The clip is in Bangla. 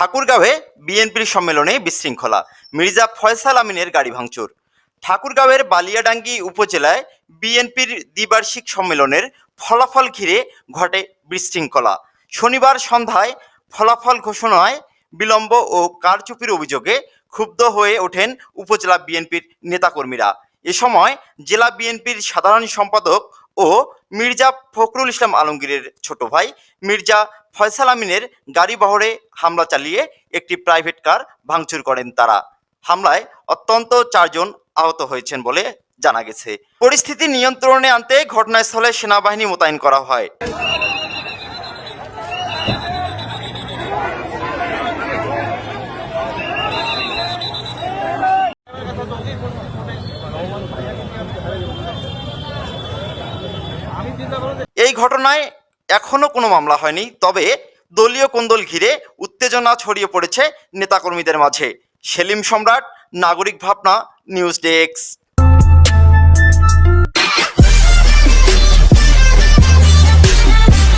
ঠাকুরগাঁওয়ে বিএনপির সম্মেলনে বিশৃঙ্খলা, মির্জা ফয়সাল আমিনের গাড়ি ভাঙচুর। ঠাকুরগাঁওয়ের বালিয়াডাঙ্গি উপজেলায় বিএনপির দ্বিবার্ষিক সম্মেলনের ফলাফল ঘিরে ঘটে বিশৃঙ্খলা। শনিবার সন্ধ্যায় ফলাফল ঘোষণায় বিলম্ব ও কারচুপির অভিযোগে ক্ষুব্ধ হয়ে ওঠেন উপজেলা বিএনপির নেতাকর্মীরা। এ সময় জেলা বিএনপির সাধারণ সম্পাদক ও মির্জা ফখরুল ইসলাম আলমগীরের ছোট ভাই মির্জা ফয়সাল আমিনের গাড়ি বহরে হামলা চালিয়ে একটি প্রাইভেট কার ভাঙচুর করেন তারা। হামলায় অন্তত 4 জন আহত হয়েছেন বলে জানা গেছে। পরিস্থিতি নিয়ন্ত্রণে আনতে ঘটনাস্থলে সেনাবাহিনী মোতায়েন করা হয়। এই ঘটনায় এখনো কোনো মামলা হয়নি, তবে দলীয় কোন্দল ঘিরে উত্তেজনা ছড়িয়ে পড়েছে নেতাকর্মীদের মাঝে। সেলিম সম্রাট, নাগরিক ভাবনা, নিউজ ডেস্ক।